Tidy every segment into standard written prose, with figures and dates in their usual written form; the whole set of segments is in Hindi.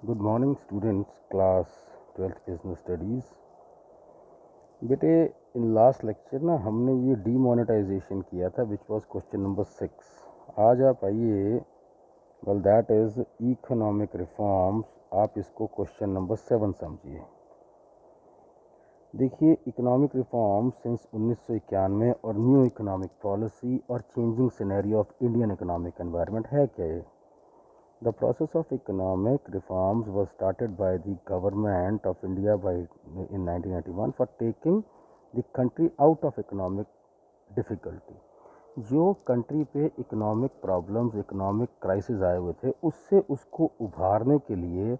Good morning students, class 12th business studies. बेटे, इन लास्ट लेक्चर ना हमने ये डीमोनेटाइजेशन किया था विच वाज क्वेश्चन नंबर 6। आज आप आइए, well that is economic reforms. आप इसको क्वेश्चन नंबर 7 समझिए। देखिए, इकोनॉमिक रिफॉर्म सिंस 1991 और न्यू इकोनॉमिक पॉलिसी और changing scenario of Indian economic environment है क्या ये? The process of economic reforms was started by the government of India in 1991 for taking the country out of economic difficulty. जो कंट्री पे इकोनॉमिक प्रॉब्लम्स, इकोनॉमिक क्राइसिस आए हुए थे, उससे उसको उभारने के लिए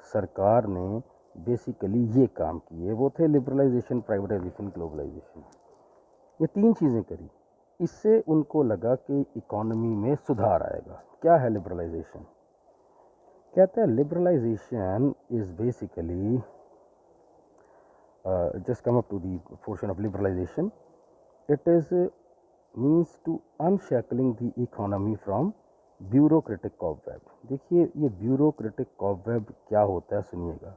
सरकार ने बेसिकली ये काम किए। वो थे लिबरलाइजेशन, प्राइवेटाइजेशन, ग्लोबलाइजेशन। ये तीन चीज़ें करी। इससे उनको लगा कि इकोनॉमी में सुधार आएगा। क्या है लिबरलाइजेशन? कहते हैं liberalisation is basically, just come up to the portion of liberalization. It is means to unshackling the economy from bureaucratic cobweb. देखिए, ये ब्यूरोक्रेटिक कॉबवेब क्या होता है सुनिएगा।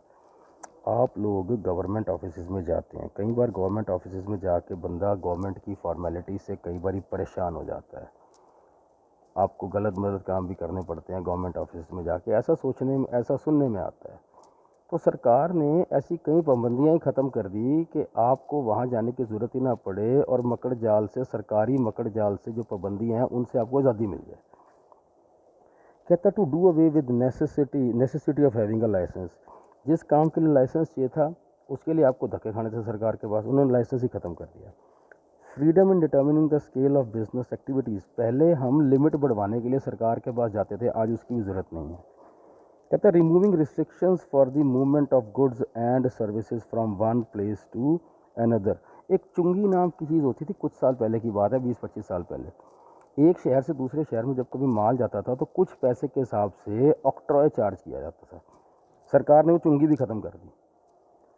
आप लोग गवर्नमेंट ऑफिस में जाते हैं, कई बार गवर्नमेंट ऑफिस में जाके बंदा गवर्नमेंट की फॉर्मेलिटी से कई बार परेशान हो जाता है। आपको गलत मलत काम भी करने पड़ते हैं गवर्नमेंट ऑफिस में जाके, ऐसा सुनने में आता है। तो सरकार ने ऐसी कई पाबंदियाँ ख़त्म कर दी कि आपको वहाँ जाने की ज़रूरत ही ना पड़े, और मकड़ जाल से, सरकारी मकड़ जाल से जो पाबंदियाँ हैं उनसे आपको आज़ादी मिल जाए। कहता to do away with necessity of having a licence. जिस काम के लिए लाइसेंस चाहिए था उसके लिए आपको धक्के खाने थे सरकार के पास, उन्होंने लाइसेंस ही ख़त्म कर दिया। Freedom in determining the scale of business activities. पहले हम लिमिट बढ़वाने के लिए सरकार के पास जाते थे, आज उसकी भी ज़रूरत नहीं है। कहता है removing restrictions for the movement of goods and services from one place to another. एक चुंगी नाम की चीज़ होती थी, कुछ साल पहले की बात है, 20-25 साल पहले। एक शहर से दूसरे शहर में जब कभी माल जाता था तो कुछ पैसे के हिसाब से ऑक्ट्रॉय चार्ज किया जाता था। सरकार ने वो चुंगी भी ख़त्म कर दी।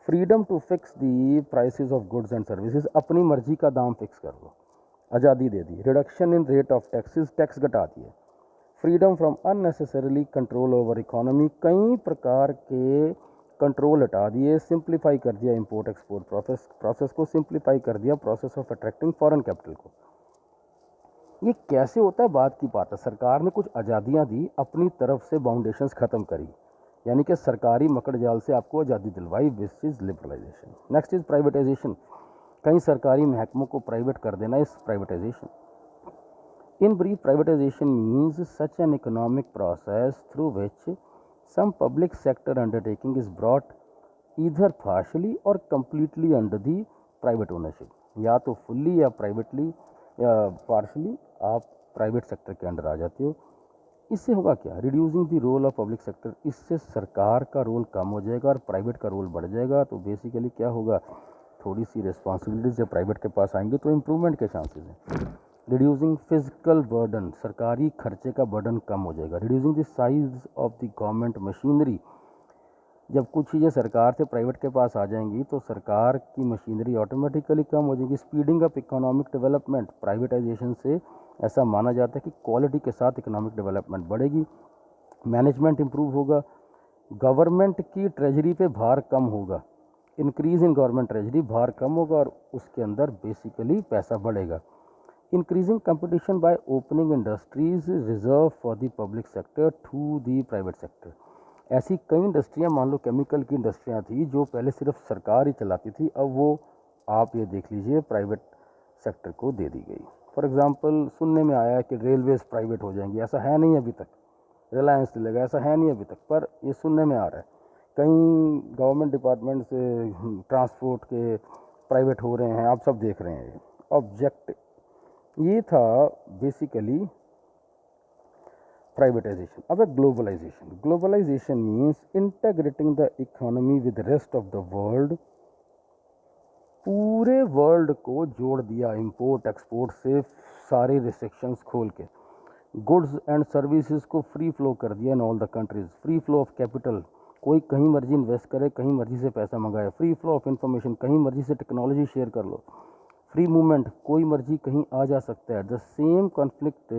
Freedom to fix the prices of goods and services. अपनी मर्जी का दाम फिक्स कर लो, आज़ादी दे दी। Reduction in rate of taxes, tax घटा दिए। Freedom from unnecessarily control over economy, कई प्रकार के कंट्रोल हटा दिए। सिंप्लीफाई कर दिया इंपोर्ट एक्सपोर्ट प्रोसेस को, सिंप्लीफाई कर दिया process of attracting foreign capital को। ये कैसे होता है, बात की बात है। सरकार ने कुछ आज़ादियाँ दी, अपनी तरफ से बाउंडेशंस ख़त्म करी, यानी कि सरकारी मकड़ जाल से आपको आज़ादी दिलवाई। This is liberalisation. Next is privatisation. कई सरकारी महकमों को प्राइवेट कर देना इस privatisation. In brief, privatization means such an economic process through which some public sector undertaking is brought either partially or completely under the private ownership। या तो फुल्ली या प्राइवेटली या पार्शली आप प्राइवेट सेक्टर के अंडर आ जाते हो। इससे होगा क्या? Reducing the role of public sector. इससे सरकार का रोल कम हो जाएगा और प्राइवेट का रोल बढ़ जाएगा। तो बेसिकली क्या होगा, थोड़ी सी रिस्पॉन्सिबिलिटीज जब प्राइवेट के पास आएंगे तो इम्प्रूवमेंट के चांसेस हैं। रिड्यूसिंग फिजिकल बर्डन, सरकारी खर्चे का बर्डन कम हो जाएगा। Reducing the size of the government machinery. जब कुछ चीज़ें सरकार से प्राइवेट के पास आ जाएंगी तो सरकार की मशीनरी ऑटोमेटिकली कम हो जाएगी। Speeding up economic development. Privatisation से ऐसा माना जाता है कि क्वालिटी के साथ इकोनॉमिक डेवलपमेंट बढ़ेगी, मैनेजमेंट इंप्रूव होगा, गवर्नमेंट की ट्रेजरी पे भार कम होगा। इंक्रीज इन गवर्नमेंट ट्रेजरी, भार कम होगा और उसके अंदर बेसिकली पैसा बढ़ेगा। Increasing competition by opening industries reserve for the public sector to the private sector. ऐसी कई इंडस्ट्रियां, मान लो केमिकल की इंडस्ट्रियां थी जो पहले सिर्फ सरकार ही चलाती थी, अब वो आप ये देख लीजिए प्राइवेट सेक्टर को दे दी गई। फॉर एग्जांपल, सुनने में आया कि रेलवेज प्राइवेट हो जाएंगी, ऐसा है नहीं अभी तक। रिलायंस दिलेगा, ऐसा है नहीं अभी तक, पर ये सुनने में आ रहा है। कई गवर्नमेंट डिपार्टमेंट से ट्रांसपोर्ट के प्राइवेट हो रहे हैं, आप सब देख रहे हैं। ऑब्जेक्ट ये था बेसिकली प्राइवेटाइजेशन। अब है globalisation. Globalisation means integrating the economy with rest of the world. पूरे वर्ल्ड को जोड़ दिया इंपोर्ट एक्सपोर्ट से, सारे रिस्ट्रिक्शंस खोल के। गुड्स एंड सर्विसेज को फ्री फ्लो कर दिया in all the countries. Free flow of capital, कोई कहीं मर्जी इन्वेस्ट करे, कहीं मर्जी से पैसा मंगाए। फ्री फ्लो ऑफ इंफॉर्मेशन, कहीं मर्जी से टेक्नोलॉजी शेयर कर लो। फ्री मूवमेंट, कोई मर्जी कहीं आ जा सकता है। The same conflict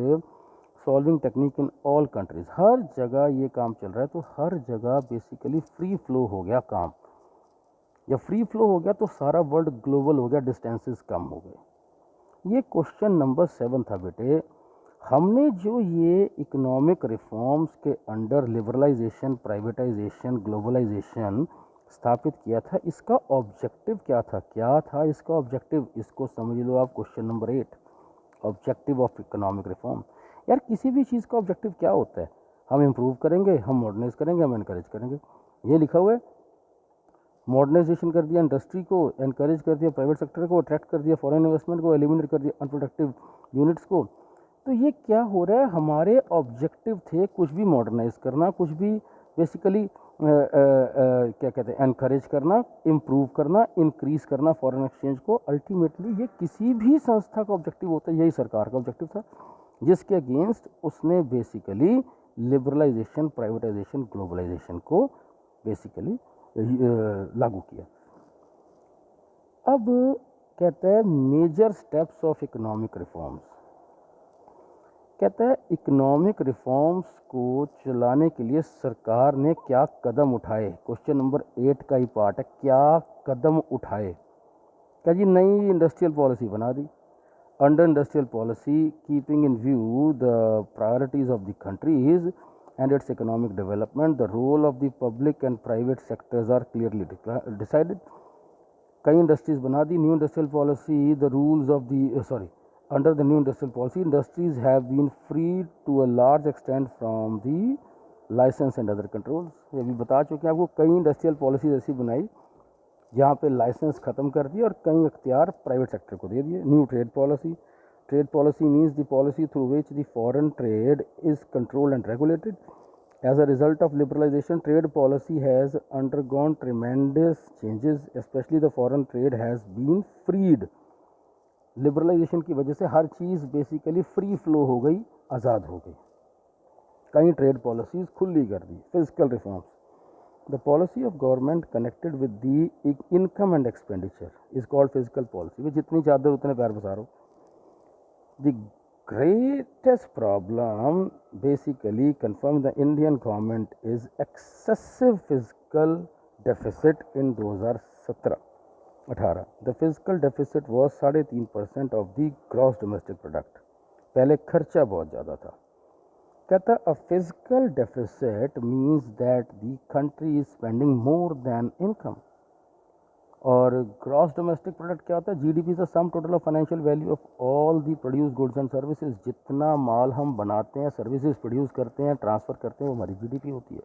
solving technique in all countries, हर जगह ये काम चल रहा है, तो हर जगह बेसिकली फ्री फ्लो हो गया काम। जब फ्री फ्लो हो गया तो सारा वर्ल्ड ग्लोबल हो गया, डिस्टेंसेस कम हो गए। ये क्वेश्चन नंबर 7 था बेटे। हमने जो ये इकोनॉमिक रिफॉर्म्स के अंडर लिबरलाइजेशन, प्राइवेटाइजेशन, ग्लोबलाइजेशन स्थापित किया था, इसका ऑब्जेक्टिव क्या था? क्या था इसका ऑब्जेक्टिव? इसको समझ लो आप, question number 8, objective of economic reform. यार किसी भी चीज़ का ऑब्जेक्टिव क्या होता है? हम इम्प्रूव करेंगे, हम मॉडर्नाइज करेंगे, हम इनकरेज करेंगे। ये लिखा हुआ है, मॉडर्नाइजेशन कर दिया इंडस्ट्री को, एनकरेज कर दिया प्राइवेट सेक्टर को, अट्रैक्ट कर दिया फॉरेन इन्वेस्टमेंट को, एलिमिनेट कर दिया अनप्रोडक्टिव यूनिट्स को। तो ये क्या हो रहा है? हमारे ऑब्जेक्टिव थे कुछ भी मॉडर्नाइज करना, कुछ भी बेसिकली क्या कहते हैं, एनकरेज करना, इम्प्रूव करना, इंक्रीज करना फॉरेन एक्सचेंज को। अल्टीमेटली ये किसी भी संस्था का ऑब्जेक्टिव होता है, यही सरकार का ऑब्जेक्टिव था, जिसके अगेंस्ट उसने बेसिकली लिबरलाइजेशन, प्राइवेटाइजेशन, ग्लोबलाइजेशन को बेसिकली लागू किया। अब कहता है major steps of economic reforms. कहता है इकोनॉमिक रिफॉर्म्स को चलाने के लिए सरकार ने क्या कदम उठाए। क्वेश्चन नंबर 8 का ही पार्ट है, क्या कदम उठाए। क्या जी, नई इंडस्ट्रियल पॉलिसी बना दी। Under industrial policy, keeping in view the priorities of the countries and its economic development, the role of the public and private sectors are clearly decided. कई इंडस्ट्रीज बना दी। New industrial policy, the rules of the under the new industrial policy, industries have been free to a large extent from the license and other controls. ये भी बता चुके हैं आपको, कई इंडस्ट्रियल पॉलिसीज ऐसी बनाई जहाँ पे लाइसेंस ख़त्म कर दिए और कई अख्तियार प्राइवेट सेक्टर को दे दिए। New trade policy, trade policy means the policy through which the foreign trade is controlled and regulated. As a result of liberalization, trade policy has undergone tremendous changes, especially the foreign trade has been freed. लिबरलाइजेशन की वजह से हर चीज़ बेसिकली फ्री फ्लो हो गई, आज़ाद हो गई। कई ट्रेड पॉलिसीज़ खुली कर दी। Physical reforms, the policy of government connected with the income and expenditure is called physical policy. वे जितनी चादर उतने पैर पसारो। The greatest problem basically confirmed the Indian government is excessive fiscal deficit in 2017-18। The fiscal deficit was 3.5% of the gross domestic product। पहले खर्चा बहुत ज़्यादा था। कहता a fiscal deficit means that the country is spending more than income। और ग्रॉस डोमेस्टिक प्रोडक्ट क्या होता है? GDP is the sum total of financial value of all the produce goods and services. जितना माल हम बनाते हैं, सर्विसेज प्रोड्यूस करते हैं, ट्रांसफ़र करते हैं, वो हमारी जीडीपी होती है।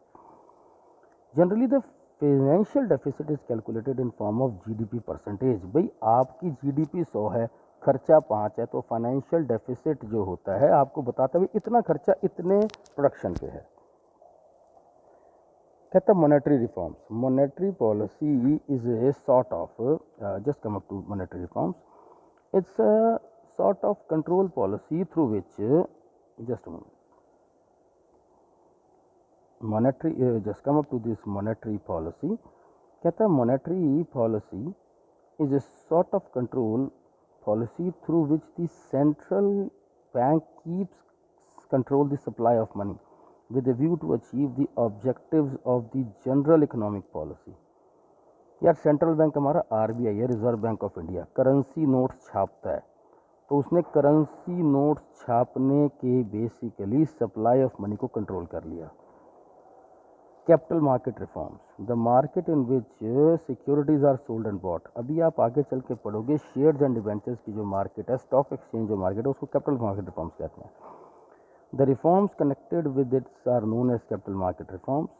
Generally the financial deficit is calculated in form of GDP percentage. भाई आपकी जीडीपी 100 है, खर्चा 5 है, तो फाइनेंशियल डेफिसिट जो होता है आपको बताता है इतना खर्चा इतने प्रोडक्शन पे है। कहता monetary reforms, monetary policy is a sort of just come up to monetary reforms, it's a sort of control policy through which just monetary just come up to this monetary policy. कहता है monetary policy is a sort of control policy through which the central bank keeps control the supply of money with a view to achieve the objectives of the general economic policy। यार सेंट्रल बैंक हमारा आरबीआई है, reserve bank of India. Currency notes छापता है, तो उसने करेंसी नोट्स छापने के बेसिकली सप्लाई ऑफ मनी को कंट्रोल कर लिया। Capital market reforms, the market in which securities are sold and bought. अभी आप आगे चल के पढ़ोगे शेयर्स एंड डिबेंचर्स की जो मार्केट है, स्टॉक एक्सचेंज जो मार्केट है, उसको कैपिटल मार्केट रिफॉर्म्स कहते हैं। The reforms connected with it are known as capital market reforms।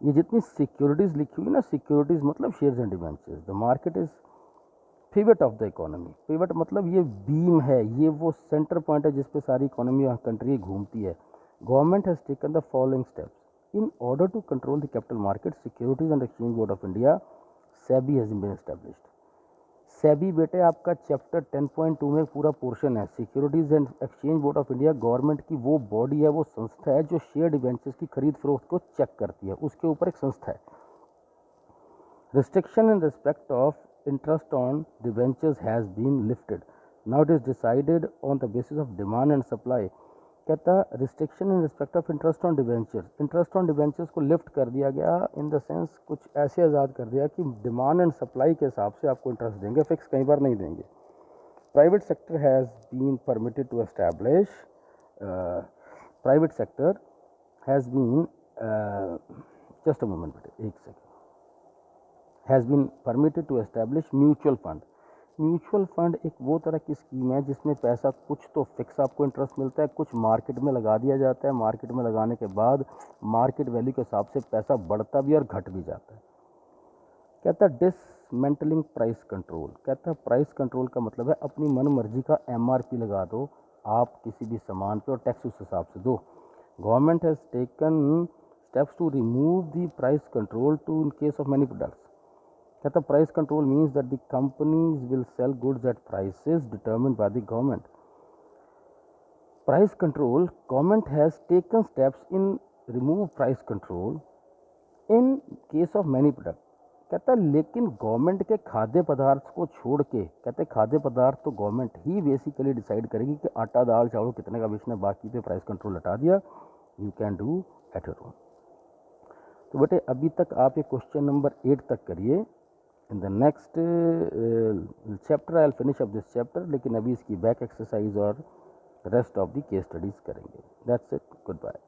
ये जितनी सिक्योरिटीज़ लिखी हुई ना, सिक्योरिटीज़ मतलब shares and debentures. The market is pivot of the economy. Pivot मतलब ये बीम है, ये वो सेंटर पॉइंट है जिस पे सारी इकोनॉमी कंट्री घूमती है। Government has taken the following steps in order to control the capital market. Securities and exchange board of India, SEBI has been established. SEBI बेटे आपका चैप्टर 10.2 में पूरा पोर्शन है। Securities and exchange board of India government की वो बॉडी है, वो संस्था है जो शेयर डिबेंचर्स की खरीद फरोख्त को चेक करती है, उसके ऊपर एक संस्था है। Restriction in respect of interest on debentures has been lifted. Now it is decided on the basis of demand and supply. कहता restriction in respect of interest on debentures, interest on debentures को लिफ्ट कर दिया गया इन द सेंस कुछ ऐसे आज़ाद कर दिया कि डिमांड एंड सप्लाई के हिसाब से आपको इंटरेस्ट देंगे, फिक्स कई बार नहीं देंगे. Private sector has been permitted to establish, private sector has been, just a moment बेटे, एक second, has been permitted to establish mutual fund. Mutual fund एक वो तरह की स्कीम है जिसमें पैसा कुछ तो फिक्स आपको इंटरेस्ट मिलता है, कुछ मार्केट में लगा दिया जाता है, मार्केट में लगाने के बाद मार्केट वैल्यू के हिसाब से पैसा बढ़ता भी और घट भी जाता है. कहता है डिसमेंटलिंग प्राइस कंट्रोल, कहता है प्राइस कंट्रोल का मतलब है अपनी मन मर्जी का MRP लगा दो आप किसी भी सामान पे और टैक्स उस हिसाब से दो. Government has taken steps to remove the price control too in case of many products. कहता price control means that the companies will sell goods at prices determined by the government. Price control, government has taken steps in remove price control in case of many product. कहता है लेकिन गवर्नमेंट के खाद्य पदार्थ को छोड़ के, कहते हैं खाद्य पदार्थ तो गवर्नमेंट ही बेसिकली डिसाइड करेगी कि आटा दाल चावल कितने का बेचना है, बाकी पे प्राइस कंट्रोल हटा दिया. You can do at your own. तो बेटे अभी तक आप ये क्वेश्चन नंबर 8 तक करिए. In the next chapter I will finish up this chapter, लेकिन अभी इसकी बैक एक्सरसाइज और rest of the case studies करेंगे. That's it, good bye.